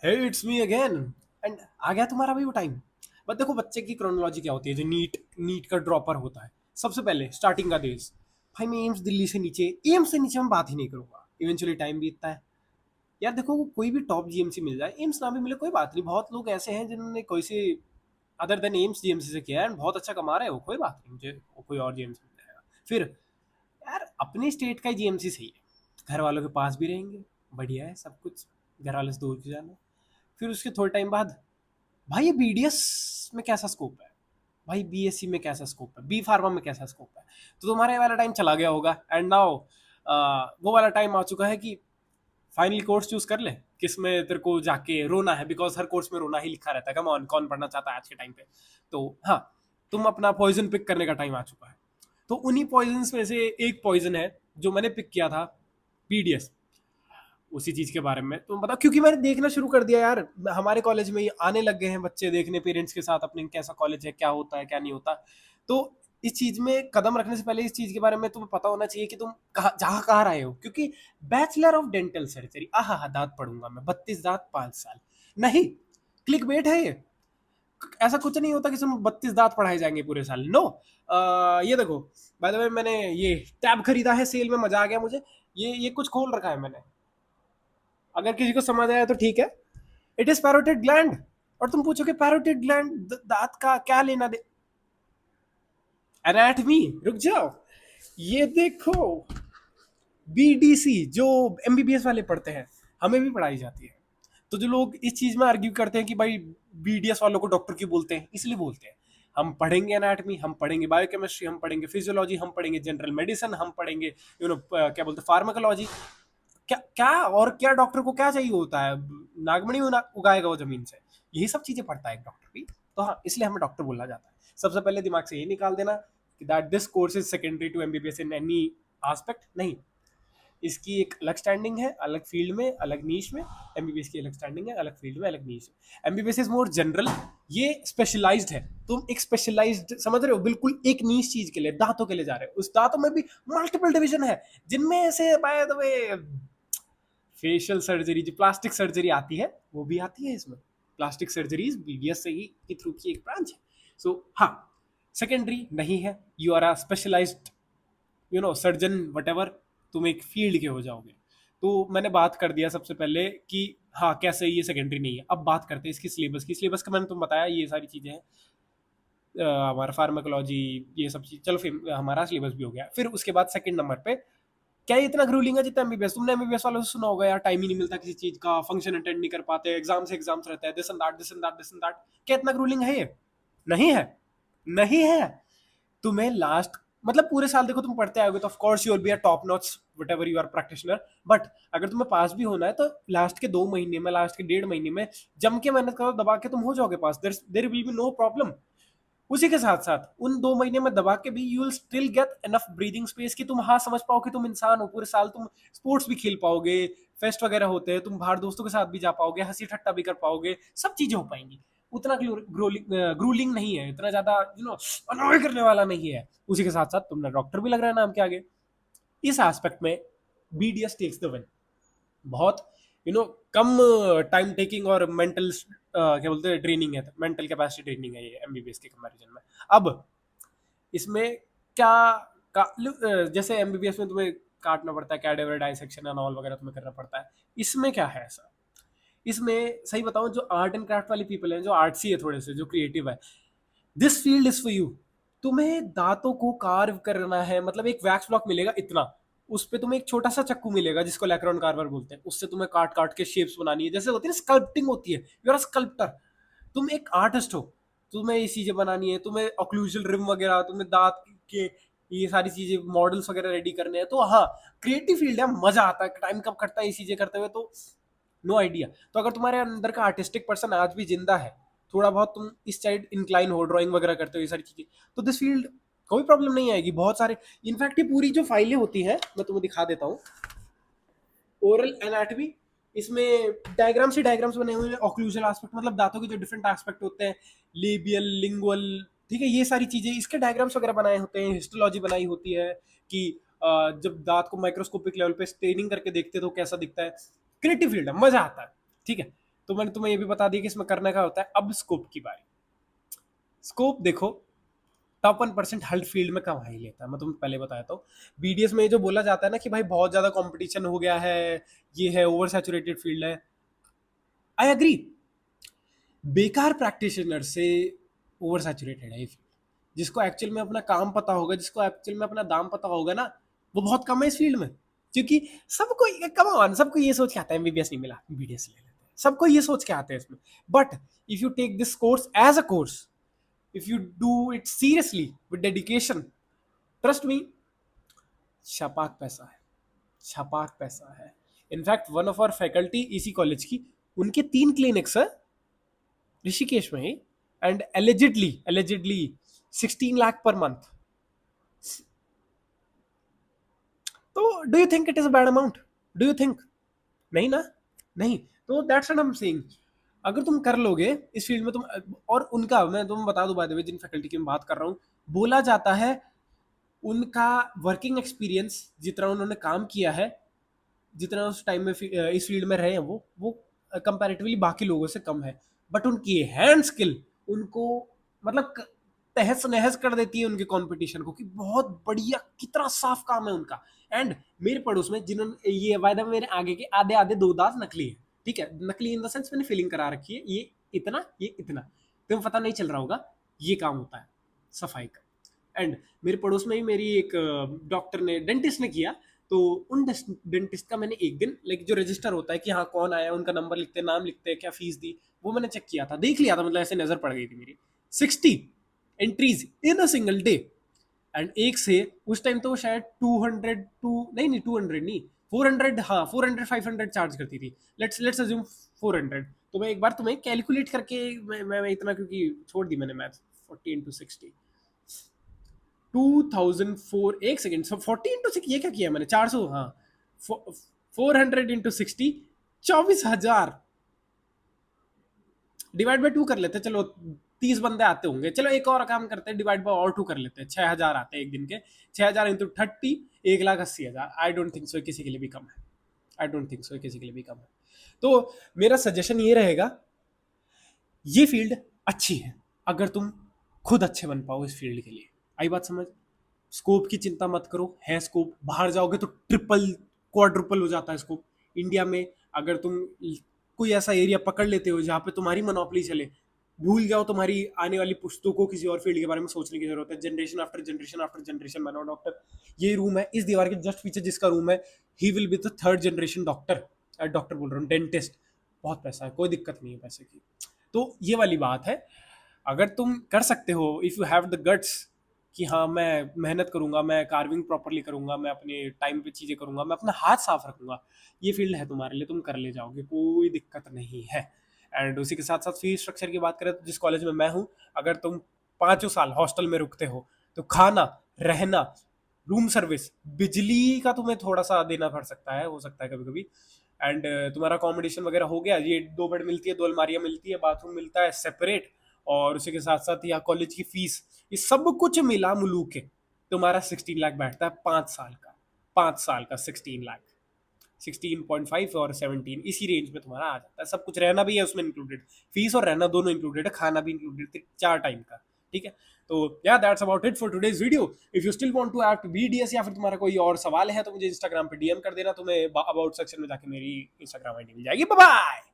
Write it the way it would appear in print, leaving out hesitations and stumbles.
Hey it's me again. And आ गया तुम्हारा भी वो टाइम। बट देखो बच्चे की क्रोनोलॉजी क्या होती है, जो नीट नीट का ड्रॉपर होता है सबसे पहले स्टार्टिंग का देश। भाई मैं एम्स दिल्ली से नीचे, एम्स से नीचे मैं बात ही नहीं करूंगा, इवेंचुअली टाइम बीतता है। यार देखो वो कोई भी टॉप जीएमसी मिल जाए, एम्स ना भी मिले कोई बात नहीं, बहुत लोग ऐसे हैं जिन्होंने कोई से अदर देन एम्स जीएमसी से किया है and बहुत अच्छा कमा रहे हो, कोई बात नहीं, मुझे कोई और जीएमसी मिल जाएगा फिर। यार अपने स्टेट का ही जीएमसी सही है, घर वालों के पास भी रहेंगे, बढ़िया है सब कुछ, घर वालों से दूर क्यों जाना। फिर उसके थोड़े टाइम बाद भाई ये बीडीएस में कैसा स्कोप है, भाई बीएससी में कैसा स्कोप है, बी फार्मा में कैसा स्कोप है। तो तुम्हारे वाला टाइम चला गया होगा एंड नाउ वो वाला टाइम आ चुका है कि फाइनल कोर्स चूज कर ले, किस में तेरे को जाके रोना है, बिकॉज हर कोर्स में रोना ही लिखा रहता है, कम ऑन कौन पढ़ना चाहता है आज के टाइम पे। तो हाँ, तुम अपना पॉइजन पिक करने का टाइम आ चुका है। तो उन्हीं पॉइजन में से एक पॉइजन है जो मैंने पिक किया था, पीडीएस। उसी चीज के बारे में तुम बताओ, क्योंकि मैंने देखना शुरू कर दिया यार, हमारे कॉलेज में ही आने लग गए हैं बच्चे देखने पेरेंट्स के साथ अपने कैसा कॉलेज है, क्या होता है क्या नहीं होता। तो इस चीज में कदम रखने से पहले इस चीज के बारे में तुम्हें पता होना चाहिए कि तुम कहाँ जहाँ कहाँ रहे हो, क्योंकि बैचलर ऑफ डेंटल सर्जरी, आहा दांत पढ़ूंगा मैं 32 दांत 5 साल, नहीं, क्लिक बेट है ये। ऐसा कुछ नहीं होता कि तुम 32 दांत पढ़ाए जाएंगे पूरे साल, नो। ये देखो, बाय द वे मैंने ये टैब खरीदा है सेल में, मजा आ गया मुझे। ये कुछ खोल रखा है मैंने, अगर किसी को समझ आया तो ठीक है। It is parotid gland. और तुम पूछोगे पैरोटिड ग्लैंड दांत का क्या लेना दे, एनाटमी, रुक जाओ, ये देखो, बीडीसी जो एमबीबीएस वाले पढ़ते हैं, हमें भी पढ़ाई जाती है। तो जो लोग इस चीज में आर्ग्यू करते हैं कि भाई बीडीएस वालों को डॉक्टर क्यों बोलते हैं, इसलिए बोलते हैं। हम पढ़ेंगे एनाटमी, हम पढ़ेंगे बायोकेमिस्ट्री, हम पढ़ेंगे फिजियोलॉजी, हम पढ़ेंगे जनरल मेडिसिन, हम पढ़ेंगे क्या बोलते हैं फार्माकोलॉजी। क्या क्या और क्या डॉक्टर को क्या चाहिए होता है, नागमणि उगाएगा वो जमीन से, यही सब चीजें पढ़ता है एक डॉक्टर भी। तो हाँ, इसलिए हमें डॉक्टर बोला जाता है। सबसे पहले दिमाग से ये निकाल देना कि that this course is secondary to MBBS in any aspect, नहीं। इसकी एक अलग स्टैंडिंग है, अलग फील्ड में अलग नीश में। एमबीबीएस की अलग स्टैंडिंग है, अलग फील्ड में अलग नीश है। एमबीबीएस इज मोर जनरल, ये स्पेशलाइज्ड है। तुम एक स्पेशलाइज्ड समझ रहे हो, बिल्कुल एक नीश चीज के लिए, दांतों के लिए जा रहे हो। उस दांतों में भी मल्टीपल डिवीजन है, जिनमें से bye the way facial surgery, जो प्लास्टिक सर्जरी आती है, वो भी आती है इसमें। प्लास्टिक सर्जरीज बीबीएस से ही के थ्रू की एक ब्रांच है। सो हाँ, सेकेंडरी नहीं है, you are a specialised surgeon whatever, तुम एक फील्ड के हो जाओगे। तो मैंने बात कर दिया सबसे पहले कि हाँ कैसे ये सेकेंडरी नहीं है। अब बात करते हैं इसकी सिलेबस की। सिलेबस का मैंने तुम बताया, ये सारी चीज़ें हैं। हमारा फार्माकोलॉजी, ये सब चीज़, चलो फिर हमारा सिलेबस भी हो गया। फिर उसके बाद सेकंड नंबर पे, क्या ये इतना ग्रूलिंग है जितना एमबीबीएस? तुमने एमबीबीएस वालों से सुना होगा यार, टाइम ही नहीं मिलता किसी चीज़ का, फंक्शन अटेंड नहीं कर पाते, एग्जाम से एग्जाम्स रहते हैं, this and that this and that this and that. क्या इतना ग्रूलिंग है ये? नहीं है, नहीं है। तुम्हें लास्ट, मतलब पूरे साल देखो तुम पढ़ते आओगे तो of course you will be a top notch whatever you are practitioner. But अगर तुम्हें पास भी होना है तो लास्ट के 2 महीने में, लास्ट के 1.5 महीने में जम के मेहनत करो, दबा के तुम हो जाओगे pass, there will be no problem. उसी के साथ साथ उन 2 महीने में दबा के भी you will still get enough breathing space कि तुम हाँ समझ पाओ कि तुम इंसान हो। पूरे साल तुम स्पोर्ट्स भी खेल पाओगे, फेस्ट वगैरह होते हैं, तुम बाहर दोस्तों के साथ भी जा पाओगे, हंसी ठट्टा भी कर पाओगे, सब चीजें हो पाएंगी। उतना ग्रूलिंग नहीं है, इतना ज्यादा अनॉय करने वाला नहीं है। उसी के साथ साथ तुमने डॉक्टर भी लग रहा है नाम के आगे। इस एस्पेक्ट में बीडीएस टेक्स द विन। बहुत कम टाइम टेकिंग और मेंटल क्या बोलते हैं ट्रेनिंग है, मेंटल कैपेसिटी ट्रेनिंग है ये एमबीबीएस के कंपैरिजन में। अब इसमें क्या जैसे एमबीबीएस में तुम्हें काटना पड़ता है, कैडेवर डाइसेक्शन एंड ऑल वगैरह तुम्हें करना पड़ता है, इसमें क्या है ऐसा? इसमें सही बताऊं, जो आर्ट एंड क्राफ्ट वाली पीपल हैं, जो आर्ट्सी है थोड़े से, जो क्रिएटिव है, this field is for you. तुम्हें दांतों को कार्व करना है, मतलब एक वैक्स ब्लॉक मिलेगा इतना, उस पे तुम्हें एक छोटा सा चक्कू मिलेगा जिसको लैक्रोन कार्वर बोलते हैं, उससे तुम्हें काट काट के शेप्स बनानी है, जैसे होती है ना स्कल्पटिंग होती है, यू आर अ स्कल्प्टर। तुम एक आर्टिस्ट हो, तुम्हें ये चीजें बनानी है, तुम्हें ऑक्लूजल रिम वगैरह, तुम्हें दांत के ये सारी चीजें मॉडल्स वगैरह रेडी करने हैं। तो हाँ, क्रिएटिव फील्ड है, मजा आता है, टाइम कब कटता है ये चीजें करते हुए तो नो आइडिया। तो अगर तुम्हारे अंदर का आर्टिस्टिक पर्सन आज भी जिंदा है, थोड़ा बहुत तुम इस साइड इंक्लाइन हो, ड्राइंग वगैरह करते हो, ये सारी चीजें, तो दिस फील्ड कोई प्रॉब्लम नहीं आएगी। बहुत सारे, इनफैक्ट ये पूरी जो फाइलें होती हैं मैं तुम्हें दिखा देता हूँ। ओरल एनाटमी, इसमें डायग्राम्स ही डायग्राम्स बने हुए हैं। ऑक्लूजल एस्पेक्ट मतलब दांतों के जो डिफरेंट एस्पेक्ट होते हैं, लेबियल, लिंगुअल, ठीक है, ये सारी चीजें, इसके डायग्राम्स वगैरह बनाए होते हैं। हिस्टोलॉजी बनाई होती है कि जब दांत को माइक्रोस्कोपिक लेवल पे स्टेनिंग करके देखते हैं तो कैसा दिखता है। क्रिएटिव फील्ड है, मजा आता है, ठीक है। तो मैंने तुम्हें ये भी बता दिया कि इसमें करने का होता है। अब स्कोप की बारी। स्कोप देखो, टॉप 1% हर फील्ड में कमा ही लेता है। मैं तुम्हें पहले बताया तो बीडीएस में जो बोला जाता है ना कि भाई बहुत ज्यादा कंपटीशन हो गया है, ये है, ओवर सैचुरेटेड फील्ड है, आई एग्री। बेकार प्रैक्टिशनर से ओवर सैचुरेटेड है ये फील्ड। जिसको एक्चुअल में अपना काम पता होगा, जिसको एक्चुअल में अपना दाम पता होगा ना, वो बहुत कम है इस फील्ड में। क्योंकि सबको कम ऑन, सबको ये सोच के आता है एमबीबीएस नहीं मिला बीडीएस ले लेते हैं, सबको ये सोच के आते हैं इसमें। But if you take this course as a course, if you do it seriously with dedication, trust me, छपाक पैसा है, छपाक पैसा है। In fact one of our faculty इसी कॉलेज की, उनके 3 क्लिनिक्स है ऋषिकेश में ही, and allegedly 16 lakh per month. तो do you think it is a bad amount? Do you think? नहीं ना, नहीं। तो that's what I am saying. अगर तुम कर लोगे इस फील्ड में तुम, और उनका मैं तुम्हें बता दूं, बाय द वे जिन फैकल्टी की मैं बात कर रहा हूं, बोला जाता है उनका वर्किंग एक्सपीरियंस, जितना उन्होंने काम किया है, जितना उस टाइम में इस फील्ड में रहे हैं, वो कंपैरेटिवली बाकी लोगों से कम है। बट उनकी हैंड स्किल उनको मतलब तहस नहस कर देती है उनके कंपटीशन को, कि बहुत बढ़िया, कितना साफ काम है उनका। एंड मेरे पड़ोस में जिन्होंने ये वायदा, मेरे आगे के आधे आधे 2 दांत नकली है, ठीक है, नकली इन द सेंस मैंने फिलिंग करा रखी है, ये इतना, ये इतना, तुम्हें पता नहीं चल रहा होगा, ये काम होता है सफाई का। एंड मेरे पड़ोस में ही मेरी एक डॉक्टर ने, डेंटिस्ट ने किया, तो उन डेंटिस्ट का मैंने एक दिन लाइक जो रजिस्टर होता है कि हाँ कौन आया, उनका नंबर लिखते, नाम लिखते, क्या फीस दी, वो मैंने चेक किया था, देख लिया था, मतलब ऐसे नजर पड़ गई थी मेरी। 60 entries in a single day. And एक से उस टाइम तो शायद 200 टू नहीं 200 नहीं, 400, हाँ 400 500 चार्ज करती थी। Let's assume 400। तो मैं एक बार तुम्हें कैलकुलेट करके, मैं इतना, क्योंकि छोड़ दी मैंने मैथ, 40 इंटू 60, 2004, एक सेकेंड, 40 इंटू 6, ये क्या किया मैंने, 400, हाँ, 400 इंटू 60, 24,000। डिवाइड बाई 2 कर लेते, चलो 30 बंदे आते होंगे, चलो एक और काम करते हैं, डिवाइड बाई और 2 कर लेते हैं, 6,000 आते हैं एक दिन के, 6,000 into 30, 1,80,000। I don't think so किसी के लिए भी कम है, आई डोंट थिंक सो किसी के लिए भी कम है। तो मेरा सजेशन ये रहेगा, ये फील्ड अच्छी है अगर तुम खुद अच्छे बन पाओ इस फील्ड के लिए। आई बात समझ? स्कोप की चिंता मत करो, है स्कोप, बाहर जाओगे तो ट्रिपल क्वाड्रुपल हो जाता है स्कोप। इंडिया में अगर तुम कोई ऐसा एरिया पकड़ लेते हो जहाँ पे तुम्हारी मोनोपोली चले, भूल जाओ तुम्हारी आने वाली पुश्तों को किसी और फील्ड के बारे में सोचने की जरूरत है। Generation after generation after generation बनो डॉक्टर। ये रूम है, इस दीवार के जस्ट पीछे जिसका रूम है, he will be the 3rd generation doctor. Doctor बोल रहा हूँ, डेंटिस्ट। बहुत पैसा है, कोई दिक्कत नहीं है पैसे की। तो ये वाली बात है, अगर तुम कर सकते हो, if you have the guts कि हाँ मैं मेहनत करूंगा, मैं कार्विंग प्रॉपरली करूंगा, मैं अपने टाइम पे चीज़ें करूंगा, मैं अपना हाथ साफ रखूंगा, ये फील्ड है तुम्हारे लिए, तुम कर ले जाओगे, कोई दिक्कत नहीं है। एंड उसी के साथ साथ फीस स्ट्रक्चर की बात करें तो जिस कॉलेज में मैं हूँ, अगर तुम 5 साल हॉस्टल में रुकते हो तो खाना, रहना, रूम सर्विस, बिजली का तुम्हें थोड़ा सा देना पड़ सकता है, हो सकता है कभी कभी। एंड तुम्हारा अकोमोडेशन वगैरह हो गया, ये 2 बेड मिलती है, 2 अलमारियाँ मिलती है, बाथरूम मिलता है सेपरेट, और उसी के साथ साथ यहाँ कॉलेज की फीस, ये सब कुछ मिला मुलू के तुम्हारा 16 लाख बैठता है 5 साल का। 5 साल का 16 लाख, 16.5 और 17, इसी रेंज में तुम्हारा आ जाता है। सब कुछ, रहना भी है उसमें इंक्लूडेड, फीस और रहना दोनों इंक्लूडेड है, खाना भी इंक्लूडेड, 4 टाइम का, ठीक है। तो या that's about it for today's video. If you still want to add BDS या फिर तुम्हारा कोई और सवाल है तो मुझे इंस्टाग्राम पे डीएम कर देना, तुम्हें अबाउट सेक्शन में जाके मेरी इंस्टाग्राम आईडी मिल जाएगी। Bye bye.